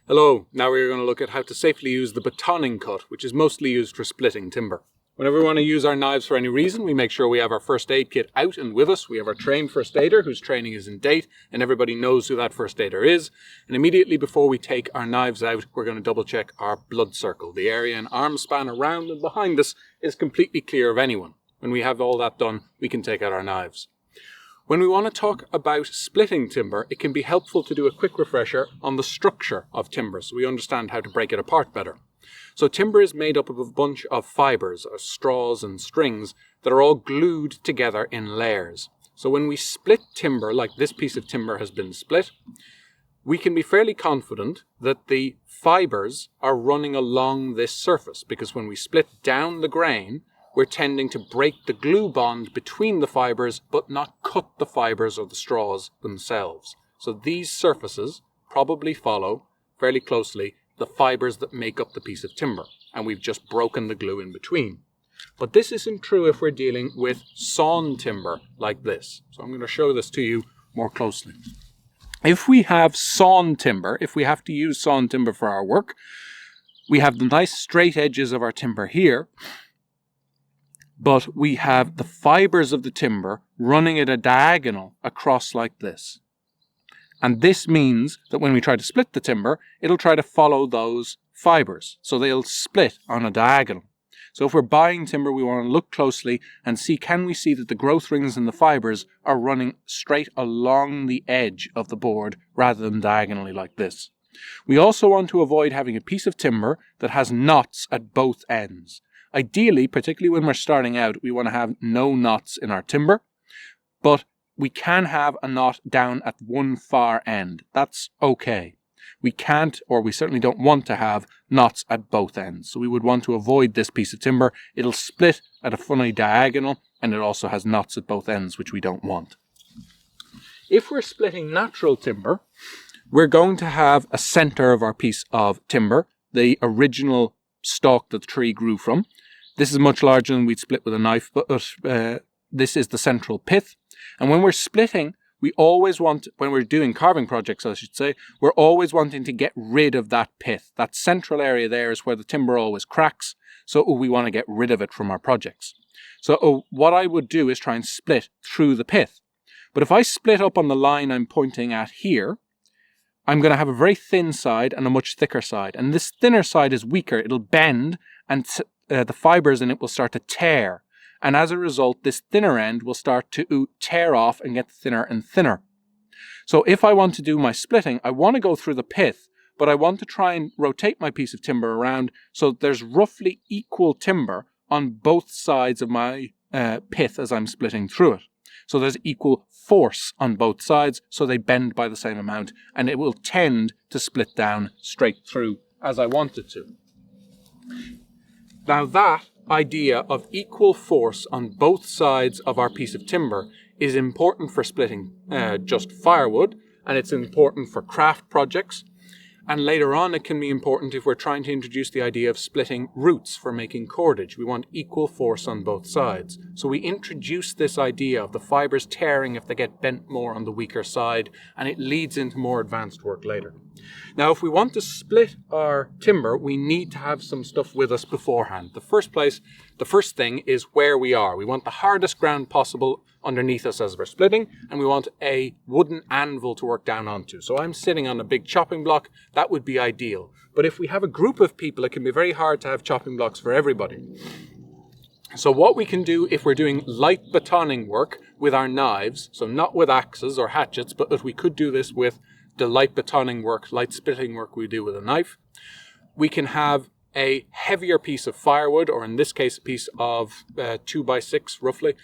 Hello, now we're going to look at how to safely use the batoning cut, which is mostly used for splitting timber. Whenever we want to use our knives for any reason, we make sure we have our first aid kit out and with us. We have our trained first aider whose training is in date and everybody knows who that first aider is. And immediately before we take our knives out, we're going to double check our blood circle. The area and arm span around and behind us is completely clear of anyone. When we have all that done, we can take out our knives. When we want to talk about splitting timber, it can be helpful to do a quick refresher on the structure of timber so we understand how to break it apart better. So timber is made up of a bunch of fibres, or straws and strings, that are all glued together in layers. So when we split timber, like this piece of timber has been split, we can be fairly confident that the fibres are running along this surface, because when we split down the grain, we're tending to break the glue bond between the fibres, but not cut the fibres or the straws themselves. So these surfaces probably follow fairly closely the fibres that make up the piece of timber, and we've just broken the glue in between. But this isn't true if we're dealing with sawn timber like this. So I'm going to show this to you more closely. If we have sawn timber, if we have to use sawn timber for our work, we have the nice straight edges of our timber here, but we have the fibres of the timber running at a diagonal across like this. And this means that when we try to split the timber, it'll try to follow those fibres. So they'll split on a diagonal. So if we're buying timber, we want to look closely and see, can we see that the growth rings in the fibres are running straight along the edge of the board rather than diagonally like this. We also want to avoid having a piece of timber that has knots at both ends. Ideally, particularly when we're starting out, we want to have no knots in our timber, but we can have a knot down at one far end. That's okay. We can't, or we certainly don't want to have knots at both ends. So we would want to avoid this piece of timber. It'll split at a funny diagonal, and it also has knots at both ends, which we don't want. If we're splitting natural timber, we're going to have a center of our piece of timber, the original stalk that the tree grew from. This is much larger than we'd split with a knife, but this is the central pith. And when we're splitting, we always want, when we're doing carving projects, I should say, we're always wanting to get rid of that pith. That central area there is where the timber always cracks, so we want to get rid of it from our projects. So what I would do is try and split through the pith. But if I split up on the line I'm pointing at here, I'm going to have a very thin side and a much thicker side. And this thinner side is weaker. It'll bend and the fibres in it will start to tear. And as a result, this thinner end will start to tear off and get thinner and thinner. So if I want to do my splitting, I want to go through the pith, but I want to try and rotate my piece of timber around so there's roughly equal timber on both sides of my pith as I'm splitting through it. So there's equal force on both sides, so they bend by the same amount, and it will tend to split down straight through as I want it to. Now that idea of equal force on both sides of our piece of timber is important for splitting just firewood, and it's important for craft projects. And later on, it can be important if we're trying to introduce the idea of splitting roots for making cordage. We want equal force on both sides. So we introduce this idea of the fibres tearing if they get bent more on the weaker side, and it leads into more advanced work later. Now, if we want to split our timber, we need to have some stuff with us beforehand. The first thing is where we are. We want the hardest ground possible underneath us as we're splitting, and we want a wooden anvil to work down onto. So I'm sitting on a big chopping block. That would be ideal. But if we have a group of people, it can be very hard to have chopping blocks for everybody. So what we can do if we're doing light batoning work with our knives, so not with axes or hatchets, but if we could do this with the light batoning work, light splitting work we do with a knife, we can have a heavier piece of firewood, or in this case a piece of 2x6 roughly,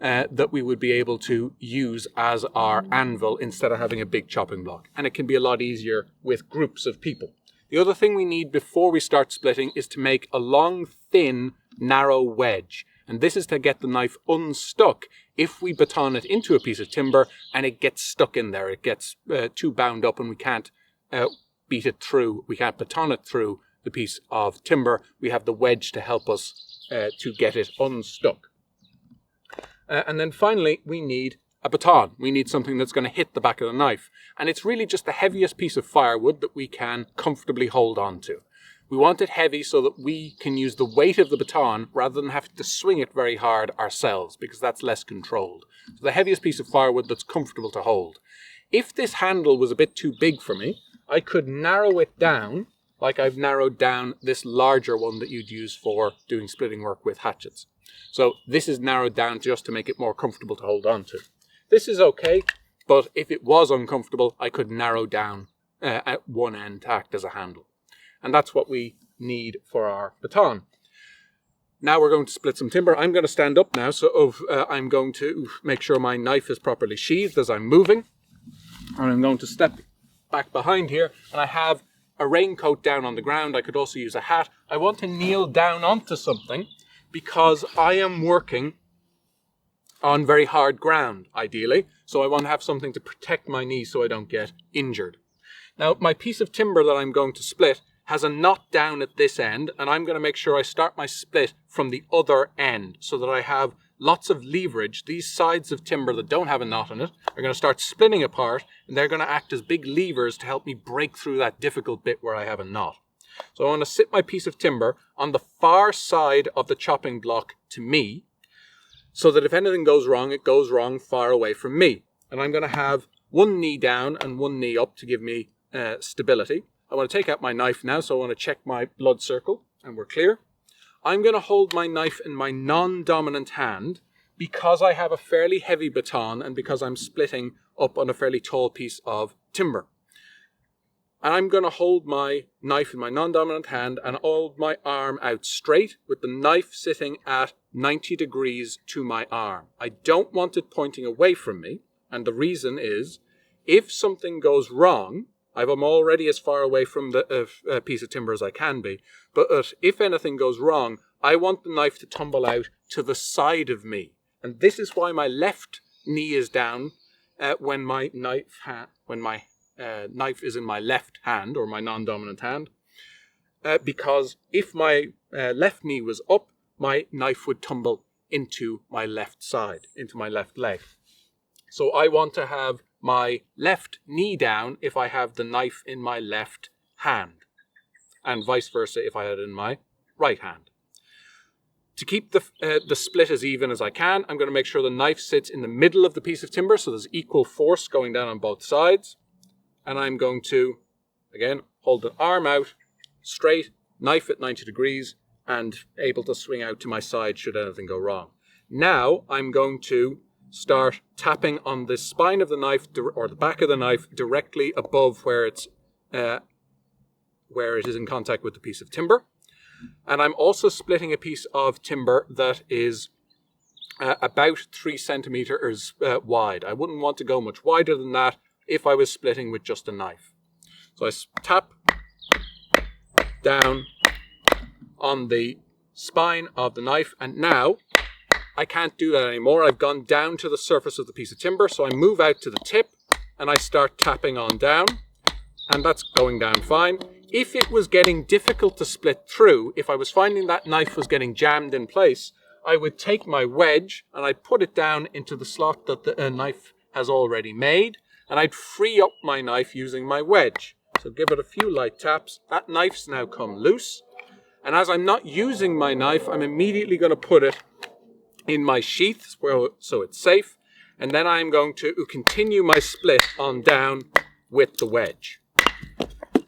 that we would be able to use as our anvil instead of having a big chopping block. And it can be a lot easier with groups of people. The other thing we need before we start splitting is to make a long, thin, narrow wedge. And this is to get the knife unstuck if we baton it into a piece of timber and it gets stuck in there. It gets too bound up and we can't beat it through. We can't baton it through the piece of timber. We have the wedge to help us to get it unstuck. And then finally, we need a baton. We need something that's going to hit the back of the knife. And it's really just the heaviest piece of firewood that we can comfortably hold on to. We want it heavy so that we can use the weight of the baton rather than having to swing it very hard ourselves, because that's less controlled. So the heaviest piece of firewood that's comfortable to hold. If this handle was a bit too big for me, I could narrow it down like I've narrowed down this larger one that you'd use for doing splitting work with hatchets. So this is narrowed down just to make it more comfortable to hold on to. This is okay, but if it was uncomfortable, I could narrow down at one end to act as a handle. And that's what we need for our baton. Now we're going to split some timber. I'm going to stand up now, so I'm going to make sure my knife is properly sheathed as I'm moving. And I'm going to step back behind here, and I have a raincoat down on the ground. I could also use a hat. I want to kneel down onto something because I am working on very hard ground, ideally. So I want to have something to protect my knee so I don't get injured. Now, my piece of timber that I'm going to split has a knot down at this end, and I'm going to make sure I start my split from the other end so that I have lots of leverage. These sides of timber that don't have a knot in it are going to start splitting apart, and they're going to act as big levers to help me break through that difficult bit where I have a knot. So I want to sit my piece of timber on the far side of the chopping block to me, so that if anything goes wrong, it goes wrong far away from me. And I'm going to have one knee down and one knee up to give me stability. I want to take out my knife now, so I want to check my blood circle, and we're clear. I'm going to hold my knife in my non-dominant hand because I have a fairly heavy baton and because I'm splitting up on a fairly tall piece of timber. And I'm going to hold my knife in my non-dominant hand and hold my arm out straight with the knife sitting at 90 degrees to my arm. I don't want it pointing away from me, and the reason is if something goes wrong, I'm already as far away from the piece of timber as I can be, but if anything goes wrong, I want the knife to tumble out to the side of me. And this is why my left knee is down when my knife is in my left hand, or my non-dominant hand, because if my left knee was up, my knife would tumble into my left side, into my left leg. So I want to have my left knee down if I have the knife in my left hand, and vice versa if I had it in my right hand. To keep the split as even as I can, I'm going to make sure the knife sits in the middle of the piece of timber so there's equal force going down on both sides. And I'm going to, again, hold the arm out, straight, knife at 90 degrees, and able to swing out to my side should anything go wrong. Now I'm going to start tapping on the spine of the knife, or the back of the knife, directly above where it is in contact with the piece of timber. And I'm also splitting a piece of timber that is about 3 centimeters wide. I wouldn't want to go much wider than that if I was splitting with just a knife. So I tap down on the spine of the knife, and now I can't do that anymore. I've gone down to the surface of the piece of timber, so I move out to the tip and I start tapping on down, and that's going down fine. If it was getting difficult to split through, if I was finding that knife was getting jammed in place, I would take my wedge and I'd put it down into the slot that the knife has already made, and I'd free up my knife using my wedge. So give it a few light taps. That knife's now come loose, and as I'm not using my knife, I'm immediately going to put it in my sheath so it's safe, and then I'm going to continue my split on down with the wedge.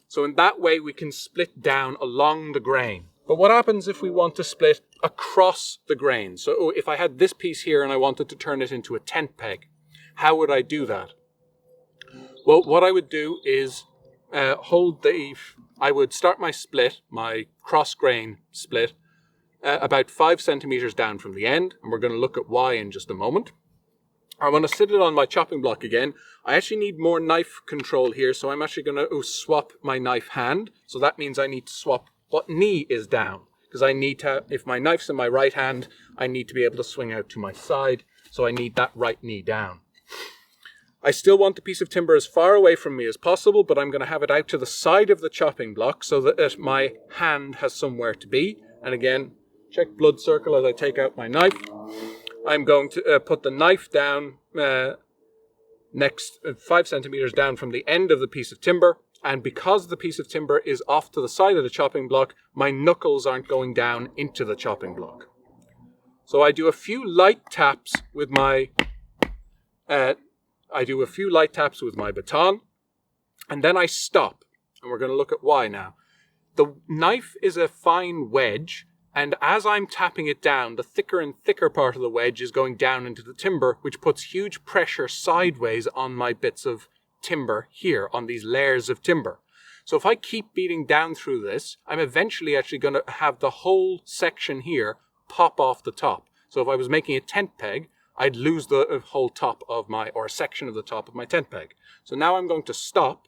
So in that way we can split down along the grain. But what happens if we want to split across the grain? So if I had this piece here and I wanted to turn it into a tent peg, how would I do that? Well, what I would do is I would start my split, my cross grain split, about 5 centimeters down from the end, and we're going to look at why in just a moment. I want to sit it on my chopping block again. I actually need more knife control here, so I'm actually going to swap my knife hand. So that means I need to swap what knee is down, because I need to, if my knife's in my right hand, I need to be able to swing out to my side, so I need that right knee down. I still want the piece of timber as far away from me as possible, but I'm going to have it out to the side of the chopping block so that my hand has somewhere to be. And again, check blood circle as I take out my knife. I'm going to put the knife down next 5 centimeters down from the end of the piece of timber. And because the piece of timber is off to the side of the chopping block, my knuckles aren't going down into the chopping block. So I do a few light taps with my baton, and then I stop. And we're going to look at why now. The knife is a fine wedge, and as I'm tapping it down, the thicker and thicker part of the wedge is going down into the timber, which puts huge pressure sideways on my bits of timber here, on these layers of timber. So if I keep beating down through this, I'm eventually actually going to have the whole section here pop off the top. So if I was making a tent peg, I'd lose the whole top of or a section of the top of my tent peg. So now I'm going to stop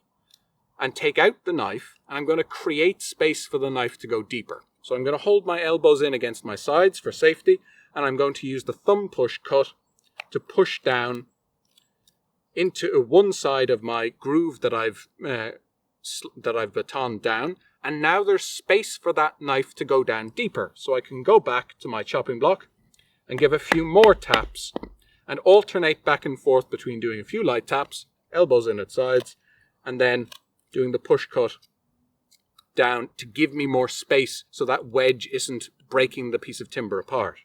and take out the knife, and I'm going to create space for the knife to go deeper. So I'm going to hold my elbows in against my sides for safety, and I'm going to use the thumb push cut to push down into one side of my groove that I've batoned down, and now there's space for that knife to go down deeper. So I can go back to my chopping block and give a few more taps and alternate back and forth between doing a few light taps, elbows in at sides, and then doing the push cut down to give me more space so that wedge isn't breaking the piece of timber apart.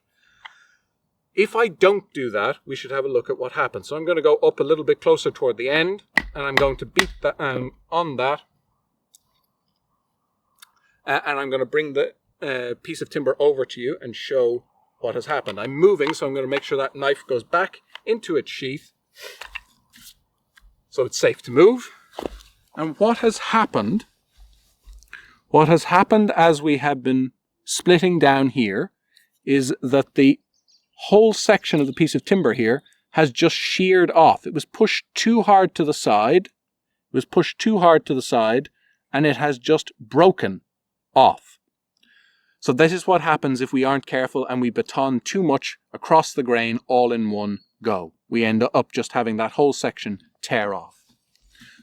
If I don't do that, we should have a look at what happens. So I'm going to go up a little bit closer toward the end, and I'm going to beat that on that, and I'm going to bring the piece of timber over to you and show what has happened. I'm moving, so I'm going to make sure that knife goes back into its sheath so it's safe to move. And what has happened as we have been splitting down here is that the whole section of the piece of timber here has just sheared off. It was pushed too hard to the side. And it has just broken off. So this is what happens if we aren't careful and we baton too much across the grain all in one go. We end up just having that whole section tear off.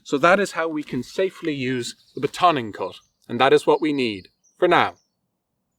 So that is how we can safely use the batoning cut, and that is what we need for now.